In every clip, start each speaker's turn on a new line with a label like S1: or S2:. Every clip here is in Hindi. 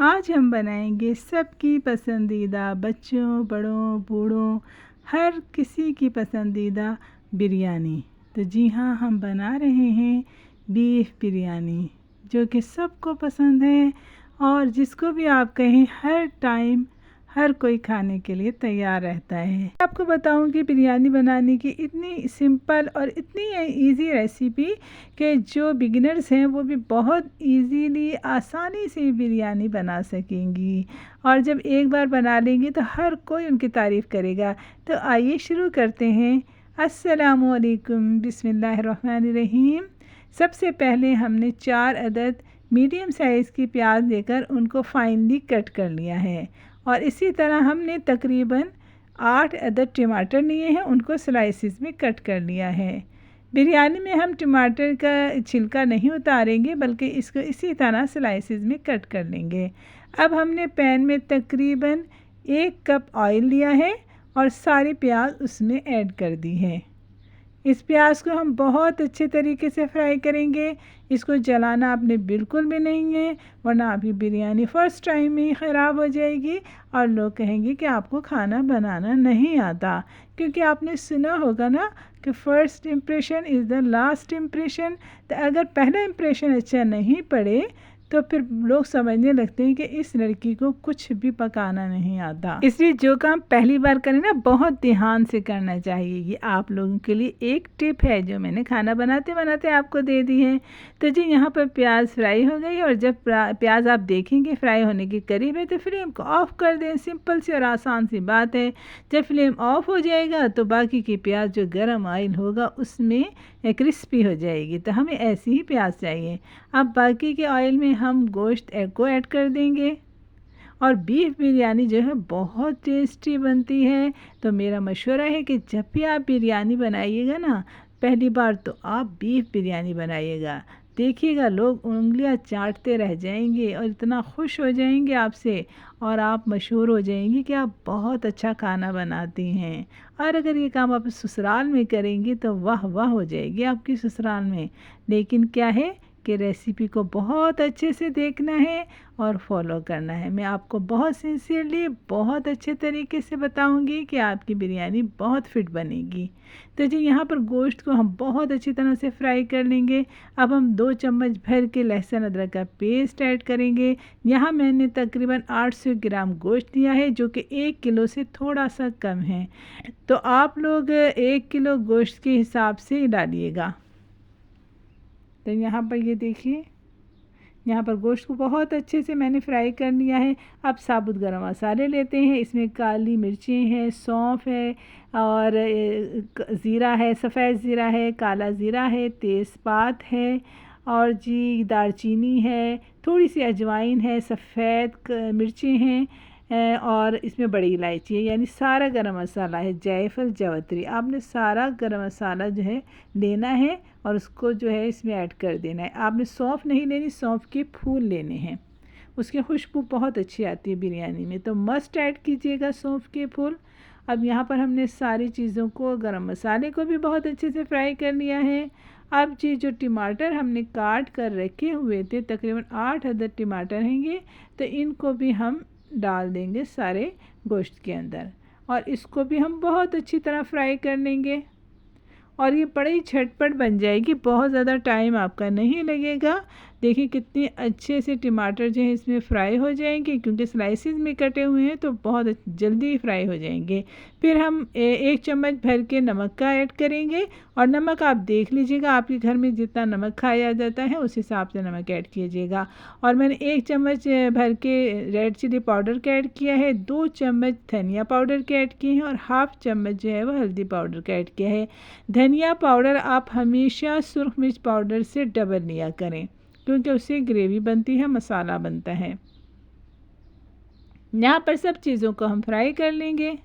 S1: आज हम बनाएंगे सबकी पसंदीदा, बच्चों बड़ों बूढ़ों हर किसी की पसंदीदा बिरयानी। तो जी हाँ, हम बना रहे हैं बीफ बिरयानी, जो कि सबको पसंद है और जिसको भी आप कहें हर टाइम हर कोई खाने के लिए तैयार रहता है। आपको बताऊंगी बिरयानी बनाने की इतनी सिंपल और इतनी इजी रेसिपी कि जो बिगिनर्स हैं वो भी बहुत इजीली आसानी से बिरयानी बना सकेंगी, और जब एक बार बना लेंगी तो हर कोई उनकी तारीफ़ करेगा। तो आइए शुरू करते हैं। अस्सलामुअलैकुम, बिस्मिल्लाहिर्रहमानिर्रहीम। सबसे पहले हमने 4 अदद मीडियम साइज़ की प्याज लेकर उनको फाइनली कट कर लिया है, और इसी तरह हमने तकरीबन 8 अदद टमाटर लिए हैं, उनको स्लाइसिस में कट कर लिया है। बिरयानी में हम टमाटर का छिलका नहीं उतारेंगे, बल्कि इसको इसी तरह स्लाइसिस में कट कर लेंगे। अब हमने पैन में तकरीबन 1 कप ऑयल लिया है और सारी प्याज उसमें ऐड कर दी है। इस प्याज को हम बहुत अच्छे तरीके से फ्राई करेंगे। इसको जलाना आपने बिल्कुल भी नहीं है, वरना आपकी बिरयानी फ़र्स्ट टाइम में ही ख़राब हो जाएगी और लोग कहेंगे कि आपको खाना बनाना नहीं आता। क्योंकि आपने सुना होगा ना कि first impression is the last impression. तो अगर पहला इम्प्रेशन अच्छा नहीं पड़े तो फिर लोग समझने लगते हैं कि इस लड़की को कुछ भी पकाना नहीं आता। इसलिए जो काम पहली बार करें ना, बहुत ध्यान से करना चाहिए। ये आप लोगों के लिए एक टिप है जो मैंने खाना बनाते बनाते आपको दे दी है। तो जी यहाँ पर प्याज फ्राई हो गई, और जब प्याज आप देखेंगे फ्राई होने के करीब है तो फ्लेम को ऑफ़ कर दें। सिंपल सी और आसान सी बात है। जब फ्लेम ऑफ हो जाएगा तो बाकी की प्याज जो गर्म ऑयल होगा उसमें क्रिस्पी हो जाएगी। तो हमें ऐसी ही प्याज चाहिए। अब बाकी के ऑयल में हम गोश्त को ऐड कर देंगे, और बीफ बिरयानी जो है बहुत टेस्टी बनती है। तो मेरा मशवरा है कि जब भी आप बिरयानी बनाइएगा ना, पहली बार तो आप बीफ बिरयानी बनाइएगा। देखिएगा लोग उंगलियां चाटते रह जाएंगे और इतना खुश हो जाएंगे आपसे, और आप मशहूर हो जाएंगी कि आप बहुत अच्छा खाना बनाती हैं। और अगर ये काम आप ससुराल में करेंगी तो वाह वाह हो जाएगी आपकी ससुराल में। लेकिन क्या है कि रेसिपी को बहुत अच्छे से देखना है और फॉलो करना है। मैं आपको बहुत सिंसियरली बहुत अच्छे तरीके से बताऊंगी कि आपकी बिरयानी बहुत फिट बनेगी। तो जी यहाँ पर गोश्त को हम बहुत अच्छी तरह से फ्राई कर लेंगे। अब हम 2 चम्मच भर के लहसुन अदरक का पेस्ट ऐड करेंगे। यहाँ मैंने तकरीबन 800 ग्राम गोश्त लिया है, जो कि 1 किलो से थोड़ा सा कम है। तो आप लोग 1 किलो गोश्त के हिसाब से डालिएगा। तो यहाँ पर ये देखिए, यहाँ पर गोश्त को बहुत अच्छे से मैंने फ्राई कर लिया है। अब साबुत गरम मसाले लेते हैं। इसमें काली मिर्चें हैं, सौंफ है, और ज़ीरा है, सफ़ेद ज़ीरा है, काला ज़ीरा है, तेज़पात है, और जी दालचीनी है, थोड़ी सी अजवाइन है, सफ़ेद मिर्चें हैं, और इसमें बड़ी इलायची है। यानी सारा गरम मसाला है, जायफल जावित्री। आपने सारा गरम मसाला जो है लेना है और उसको जो है इसमें ऐड कर देना है। आपने सौंफ नहीं लेनी, सौंफ के फूल लेने हैं। उसकी खुशबू बहुत अच्छी आती है बिरयानी में, तो मस्ट ऐड कीजिएगा सौंफ के फूल। अब यहाँ पर हमने सारी चीज़ों को, गरम मसाले को भी बहुत अच्छे से फ्राई कर लिया है। अब जी जो टमाटर हमने काट कर रखे हुए थे, तकरीबन 8 अदद टमाटर हैंगे, तो इनको भी हम डाल देंगे सारे गोश्त के अंदर, और इसको भी हम बहुत अच्छी तरह फ्राई कर लेंगे। और ये बड़ी झटपट बन जाएगी, बहुत ज़्यादा टाइम आपका नहीं लगेगा। देखिए कितने अच्छे से टमाटर जो है इसमें फ्राई हो जाएंगे, क्योंकि स्लाइसिस में कटे हुए हैं तो बहुत जल्दी फ्राई हो जाएंगे। फिर हम 1 चम्मच भर के नमक का ऐड करेंगे, और नमक आप देख लीजिएगा, आपके घर में जितना नमक खाया जाता है उस हिसाब से नमक ऐड कीजिएगा। और मैंने 1 चम्मच भर के रेड चिली पाउडर का ऐड किया है, 2 चम्मच धनिया पाउडर के ऐड किए हैं, और हाफ़ चम्मच जो है वो हल्दी पाउडर का ऐड किया है। धनिया पाउडर आप हमेशा सुरख मिर्च पाउडर से डबल लिया करें, क्योंकि उससे ग्रेवी बनती है, मसाला बनता है। यहाँ पर सब चीज़ों को हम फ्राई कर लेंगे,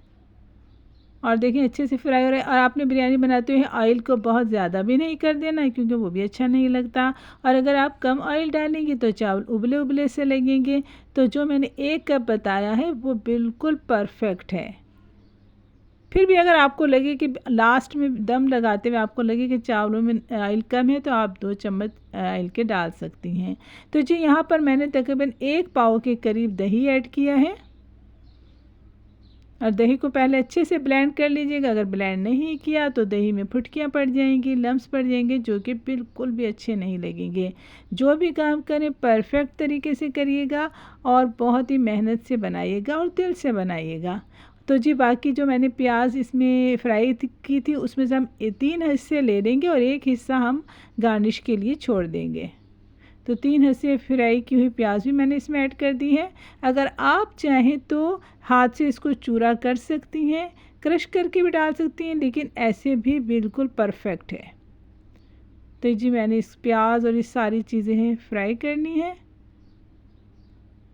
S1: और देखिए अच्छे से फ्राई हो रहा है। और आपने बिरयानी बनाते हुए ऑयल को बहुत ज़्यादा भी नहीं कर देना है, क्योंकि वो भी अच्छा नहीं लगता। और अगर आप कम ऑयल डालेंगे तो चावल उबले उबले से लगेंगे। तो जो मैंने 1 कप बताया है वो बिल्कुल परफेक्ट है। फिर भी अगर आपको लगे कि लास्ट में दम लगाते हुए आपको लगे कि चावलों में ऑयल कम है तो आप 2 चम्मच ऑयल के डाल सकती हैं। तो जी यहाँ पर मैंने तकरीबन 1 पाव के करीब दही ऐड किया है और दही को पहले अच्छे से ब्लेंड कर लीजिएगा। अगर ब्लेंड नहीं किया तो दही में फुटकियाँ पड़ जाएंगी, लम्स पड़ जाएंगे, जो कि बिल्कुल भी अच्छे नहीं लगेंगे। जो भी काम करें परफेक्ट तरीके से करिएगा और बहुत ही मेहनत से बनाइएगा और दिल से बनाइएगा। तो जी बाकी जो मैंने प्याज इसमें फ्राई की थी उसमें से हम 3 हिस्से ले लेंगे और 1 हिस्सा हम गार्निश के लिए छोड़ देंगे। तो 3 हिस्से फ्राई की हुई प्याज भी मैंने इसमें ऐड कर दी है। अगर आप चाहें तो हाथ से इसको चूरा कर सकती हैं, क्रश करके भी डाल सकती हैं, लेकिन ऐसे भी बिल्कुल परफेक्ट है। तो जी मैंने इस प्याज और इस सारी चीज़ें फ्राई करनी है।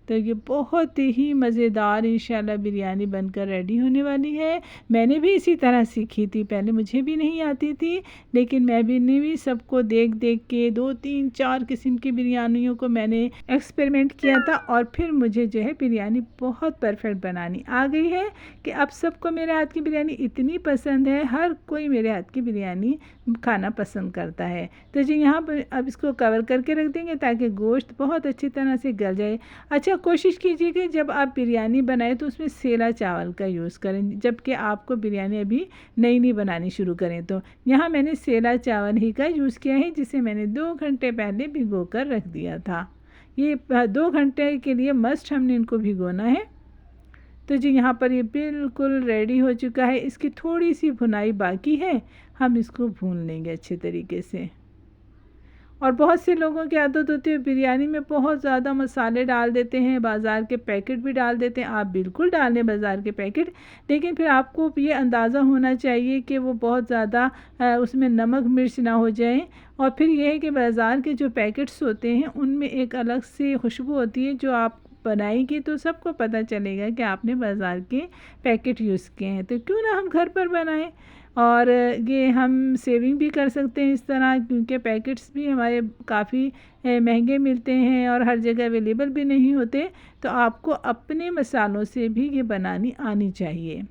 S1: तो ये बहुत ही मज़ेदार इंशाल्लाह बिरयानी बनकर रेडी होने वाली है। मैंने भी इसी तरह सीखी थी, पहले मुझे भी नहीं आती थी, लेकिन मैं भी सबको देख देख के 2 3 4 किस्म की बिरयानियों को मैंने एक्सपेरिमेंट किया था और फिर मुझे जो है बिरयानी बहुत परफेक्ट बनानी आ गई है कि अब सबको मेरे हाथ की बिरयानी इतनी पसंद है, हर कोई मेरे हाथ की बिरयानी खाना पसंद करता है। तो जी यहाँ पर अब इसको कवर करके रख देंगे ताकि गोश्त बहुत अच्छी तरह से गल जाए। अच्छा, कोशिश कीजिए कि जब आप बिरयानी बनाएं तो उसमें सेला चावल का यूज़ करें, जबकि आपको बिरयानी अभी नई बनानी शुरू करें। तो यहाँ मैंने सेला चावल ही का यूज़ किया है, जिसे मैंने 2 घंटे पहले भिगो कर रख दिया था। ये 2 घंटे के लिए मस्ट हमने इनको भिगोना है। तो जी यहाँ पर ये बिल्कुल रेडी हो चुका है। इसकी थोड़ी सी भुनाई बाकी है, हम इसको भून लेंगे अच्छे तरीके से। और बहुत से लोगों की आदत होती है बिरयानी में बहुत ज़्यादा मसाले डाल देते हैं, बाज़ार के पैकेट भी डाल देते हैं। आप बिल्कुल डालें बाज़ार के पैकेट, लेकिन फिर आपको ये अंदाज़ा होना चाहिए कि वो बहुत ज़्यादा उसमें नमक मिर्च ना हो जाए। और फिर ये है कि बाज़ार के जो पैकेट्स होते हैं उनमें एक अलग सी खुशबू होती है, जो आप बनाएंगे तो सबको पता चलेगा कि आपने बाज़ार के पैकेट यूज़ किए हैं। तो क्यों ना हम घर पर बनाएं, और ये हम सेविंग भी कर सकते हैं इस तरह, क्योंकि पैकेट्स भी हमारे काफ़ी महंगे मिलते हैं और हर जगह अवेलेबल भी नहीं होते। तो आपको अपने मसालों से भी ये बनानी आनी चाहिए।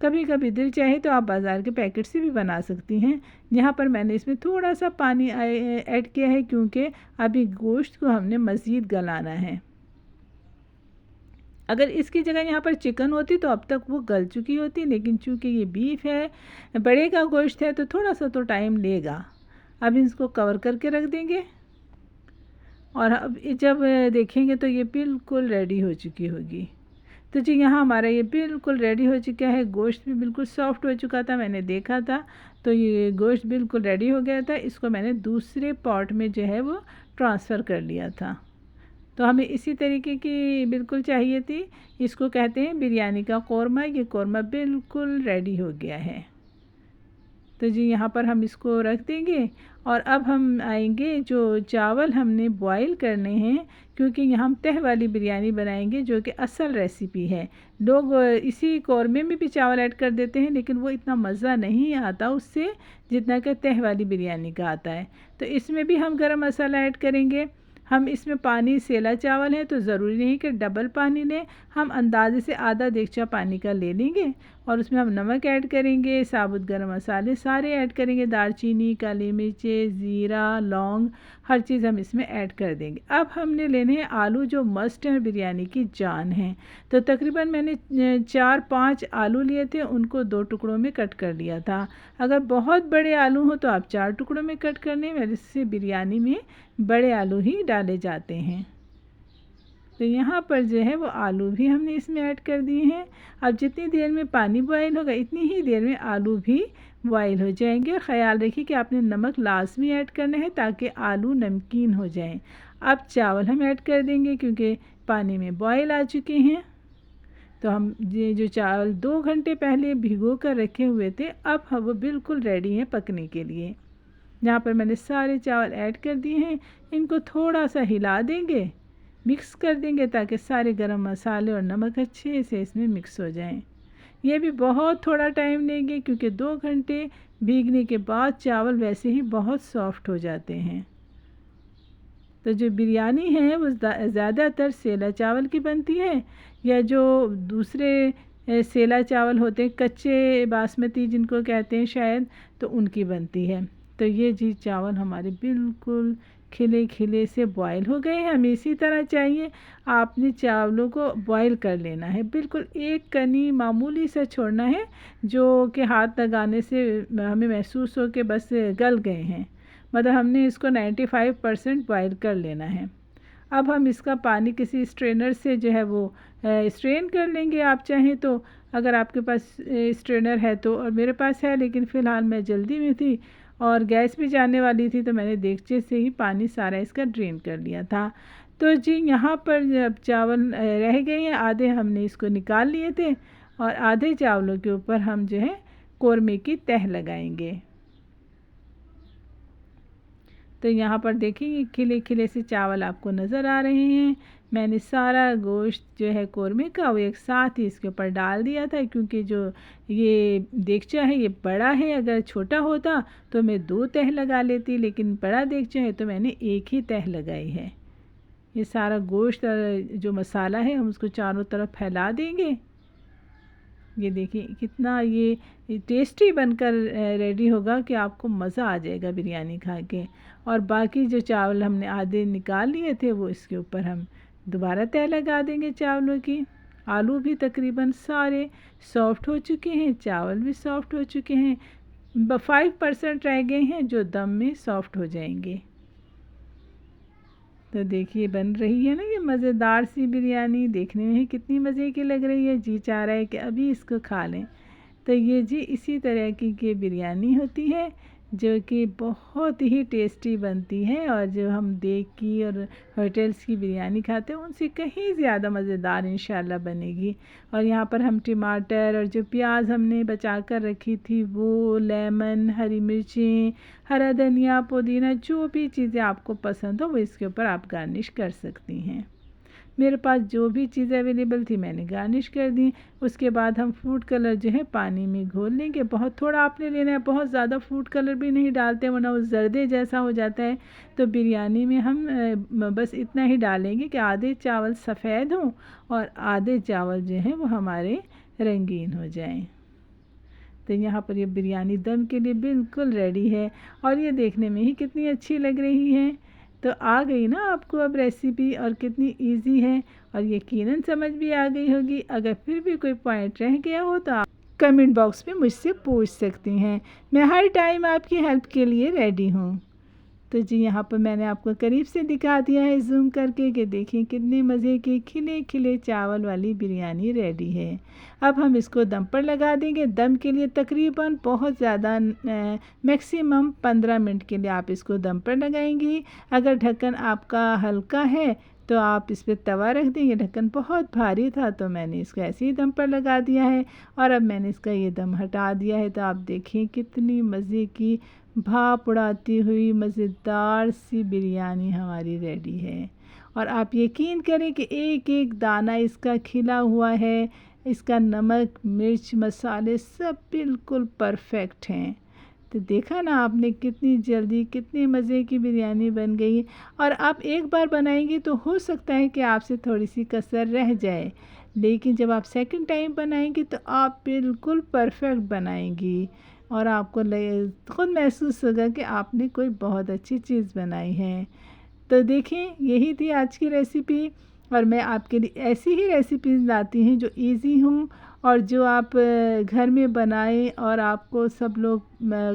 S1: कभी कभी दिल चाहे तो आप बाज़ार के पैकेट से भी बना सकती हैं। यहाँ पर मैंने इसमें थोड़ा सा पानी ऐड किया है, क्योंकि अभी गोश्त को हमने मज़ीद गलाना है। अगर इसकी जगह यहाँ पर चिकन होती तो अब तक वो गल चुकी होती, लेकिन चूँकि ये बीफ है, बड़े का गोश्त है, तो थोड़ा सा तो टाइम लेगा। अब इसको कवर करके रख देंगे और अब जब देखेंगे तो ये बिल्कुल रेडी हो चुकी होगी। तो जी यहाँ हमारा ये बिल्कुल रेडी हो चुका है। गोश्त भी बिल्कुल सॉफ्ट हो चुका था, मैंने देखा था। तो ये गोश्त बिल्कुल रेडी हो गया था। इसको मैंने दूसरे पॉट में जो है वो ट्रांसफ़र कर लिया था। तो हमें इसी तरीके की बिल्कुल चाहिए थी। इसको कहते हैं बिरयानी का कौरमा। ये कौरमा बिल्कुल रेडी हो गया है। तो जी यहाँ पर हम इसको रख देंगे और अब हम आएंगे जो चावल हमने बॉईल करने हैं, क्योंकि यहाँ हम तह वाली बिरयानी बनाएंगे, जो कि असल रेसिपी है। लोग इसी कौरमे में भी चावल ऐड कर देते हैं, लेकिन वो इतना मज़ा नहीं आता उससे जितना कि तह वाली बिरयानी का आता है। तो इसमें भी हम गरम मसाला ऐड करेंगे। हम इसमें पानी, सेला चावल है तो ज़रूरी नहीं कि डबल पानी लें, हम अंदाजे से आधा देगचा पानी का ले लेंगे और उसमें हम नमक ऐड करेंगे, साबुत गरम मसाले सारे ऐड करेंगे, दालचीनी, काली मिर्चें, ज़ीरा, लौंग, हर चीज़ हम इसमें ऐड कर देंगे। अब हमने लेने हैं आलू, जो मस्ट है बिरयानी की जान है। तो तकरीबन मैंने 4-5 आलू लिए थे, उनको 2 टुकड़ों में कट कर लिया था। अगर बहुत बड़े आलू हो तो आप 4 टुकड़ों में कट कर लें, वैसे बिरयानी में बड़े आलू ही डाले जाते हैं। तो यहाँ पर जो है वो आलू भी हमने इसमें ऐड कर दिए हैं। अब जितनी देर में पानी बॉयल होगा इतनी ही देर में आलू भी बॉयल हो जाएंगे। और ख़याल रखिए कि आपने नमक लाजमी ऐड करना है ताकि आलू नमकीन हो जाएं। अब चावल हम ऐड कर देंगे, क्योंकि पानी में बॉयल आ चुके हैं। तो हम ये जो चावल 2 घंटे पहले भिगो कर रखे हुए थे, अब वो बिल्कुल रेडी हैं पकने के लिए। यहाँ पर मैंने सारे चावल ऐड कर दिए हैं। इनको थोड़ा सा हिला देंगे, मिक्स कर देंगे, ताकि सारे गरम मसाले और नमक अच्छे से इसमें मिक्स हो जाएं। ये भी बहुत थोड़ा टाइम लेंगे, क्योंकि 2 घंटे भीगने के बाद चावल वैसे ही बहुत सॉफ्ट हो जाते हैं। तो जो बिरयानी है वो ज़्यादातर सेला चावल की बनती है, या जो दूसरे सेला चावल होते हैं, कच्चे बासमती जिनको कहते हैं शायद, तो उनकी बनती है। तो ये जी चावल हमारे बिल्कुल खिले खिले से बॉयल हो गए हैं। हमें इसी तरह चाहिए। आपने चावलों को बॉयल कर लेना है, बिल्कुल एक कनी मामूली सा छोड़ना है जो कि हाथ लगाने से हमें महसूस हो कि बस गल गए हैं। मतलब हमने इसको 95% बॉयल कर लेना है। अब हम इसका पानी किसी स्ट्रेनर से जो है वो स्ट्रेन कर लेंगे। आप चाहें तो, अगर आपके पास स्ट्रेनर है तो, और मेरे पास है लेकिन फ़िलहाल मैं जल्दी में थी और गैस भी जाने वाली थी, तो मैंने देगचे से ही पानी सारा इसका ड्रेन कर लिया था। तो जी यहाँ पर जब चावल रह गए हैं आधे, हमने इसको निकाल लिए थे और आधे चावलों के ऊपर हम जो है कौरमे की तह लगाएंगे। तो यहाँ पर देखिए खिले खिले से चावल आपको नज़र आ रहे हैं। मैंने सारा गोश्त जो है कौरमे का वो एक साथ ही इसके ऊपर डाल दिया था, क्योंकि जो ये देगचा है ये बड़ा है। अगर छोटा होता तो मैं 2 तह लगा लेती, लेकिन बड़ा देगचा है तो मैंने एक ही तह लगाई है। ये सारा गोश्त और जो मसाला है हम उसको चारों तरफ फैला देंगे। ये देखिए कितना ये टेस्टी बनकर रेडी होगा कि आपको मज़ा आ जाएगा बिरयानी खा के। और बाकी जो चावल हमने आधे निकाल लिए थे वो इसके ऊपर हम दोबारा तह लगा देंगे चावलों की। आलू भी तकरीबन सारे सॉफ़्ट हो चुके हैं, चावल भी सॉफ़्ट हो चुके हैं। 5% रह गए हैं जो दम में सॉफ़्ट हो जाएंगे। तो देखिए बन रही है ना ये मज़ेदार सी बिरयानी, देखने में ही कितनी मज़े की लग रही है। जी चाह रहा है कि अभी इसको खा लें। तो ये जी इसी तरह की बिरयानी होती है जो कि बहुत ही टेस्टी बनती है, और जो हम देग की और होटल्स की बिरयानी खाते हैं उनसे कहीं ज़्यादा मज़ेदार इंशाल्लाह बनेगी। और यहाँ पर हम टमाटर और जो प्याज हमने बचा कर रखी थी वो, लेमन, हरी मिर्चें, हरा धनिया, पुदीना, जो भी चीज़ें आपको पसंद हो वो इसके ऊपर आप गार्निश कर सकती हैं। मेरे पास जो भी चीज़ें अवेलेबल थी मैंने गार्निश कर दी। उसके बाद हम फूड कलर जो है पानी में घोल लेंगे। बहुत थोड़ा आपने लेना है, बहुत ज़्यादा फूड कलर भी नहीं डालते वरना वो जर्दे जैसा हो जाता है। तो बिरयानी में हम बस इतना ही डालेंगे कि आधे चावल सफ़ेद हों और आधे चावल जो हैं वो हमारे रंगीन हो जाएं। तो यहाँ पर ये बिरयानी दम के लिए बिल्कुल रेडी है और ये देखने में ही कितनी अच्छी लग रही है। तो आ गई ना आपको अब रेसिपी, और कितनी इजी है और यकीनन समझ भी आ गई होगी। अगर फिर भी कोई पॉइंट रह गया हो तो आप कमेंट बॉक्स में मुझसे पूछ सकती हैं। मैं हर टाइम आपकी हेल्प के लिए रेडी हूँ। तो जी यहाँ पर मैंने आपको करीब से दिखा दिया है जूम करके कि देखिए कितने मज़े के खिले खिले चावल वाली बिरयानी रेडी है। अब हम इसको दम पर लगा देंगे। दम के लिए तकरीबन बहुत ज़्यादा मैक्सिमम 15 मिनट के लिए आप इसको दम पर लगाएंगी। अगर ढक्कन आपका हल्का है तो आप इस पर तवा रख देंगे। ढक्कन बहुत भारी था तो मैंने इसको ऐसे ही दम पर लगा दिया है और अब मैंने इसका ये दम हटा दिया है। तो आप देखिए कितनी मज़े की भाप उड़ाती हुई मज़ेदार सी बिरयानी हमारी रेडी है। और आप यकीन करें कि एक एक दाना इसका खिला हुआ है। इसका नमक, मिर्च, मसाले सब बिल्कुल परफेक्ट हैं। तो देखा ना आपने कितनी जल्दी कितनी मज़े की बिरयानी बन गई। और आप एक बार बनाएंगी तो हो सकता है कि आपसे थोड़ी सी कसर रह जाए, लेकिन जब आप सेकंड टाइम बनाएंगी तो आप बिल्कुल परफेक्ट बनाएंगी और आपको खुद महसूस होगा कि आपने कोई बहुत अच्छी चीज़ बनाई है। तो देखें यही थी आज की रेसिपी, और मैं आपके लिए ऐसी ही रेसिपीज़ लाती हूँ जो इजी हों और जो आप घर में बनाएं और आपको सब लोग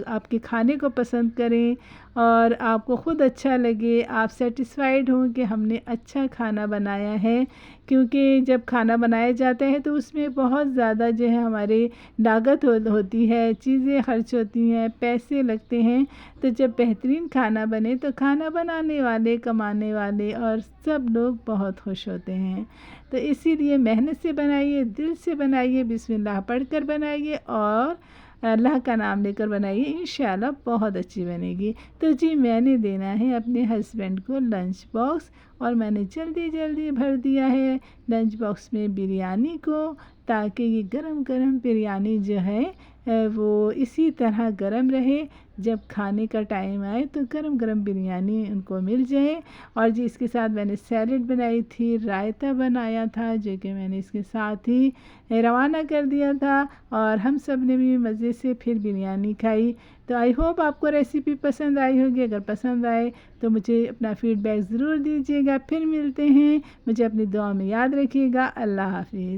S1: आपके खाने को पसंद करें और आपको ख़ुद अच्छा लगे, आप सेटिस्फाइड हों कि हमने अच्छा खाना बनाया है। क्योंकि जब खाना बनाया जाता है तो उसमें बहुत ज़्यादा जो है हमारे लागत होती है, चीज़ें खर्च होती हैं, पैसे लगते हैं। तो जब बेहतरीन खाना बने तो खाना बनाने वाले, कमाने वाले और सब लोग बहुत खुश होते हैं। तो इसीलिए मेहनत से बनाइए, दिल से बनाइए, बिस्मिल्लाह पढ़कर बनाइए और अल्लाह का नाम लेकर बनाइए, इंशाल्लाह बहुत अच्छी बनेगी। तो जी मैंने देना है अपने हस्बैंड को लंच बॉक्स, और मैंने जल्दी जल्दी भर दिया है लंच बॉक्स में बिरयानी को, ताकि ये गरम गरम बिरयानी जो है वो इसी तरह गरम रहे, जब खाने का टाइम आए तो गरम गरम बिरयानी उनको मिल जाए। और जी इसके साथ मैंने सैलेड बनाई थी, रायता बनाया था जो कि मैंने इसके साथ ही रवाना कर दिया था, और हम सब ने भी मज़े से फिर बिरयानी खाई। तो आई होप आपको रेसिपी पसंद आई होगी। अगर पसंद आए तो मुझे अपना फ़ीडबैक ज़रूर दीजिएगा। फिर मिलते हैं, मुझे अपनी दुआ में याद रखिएगा। अल्लाह हाफ़िज़।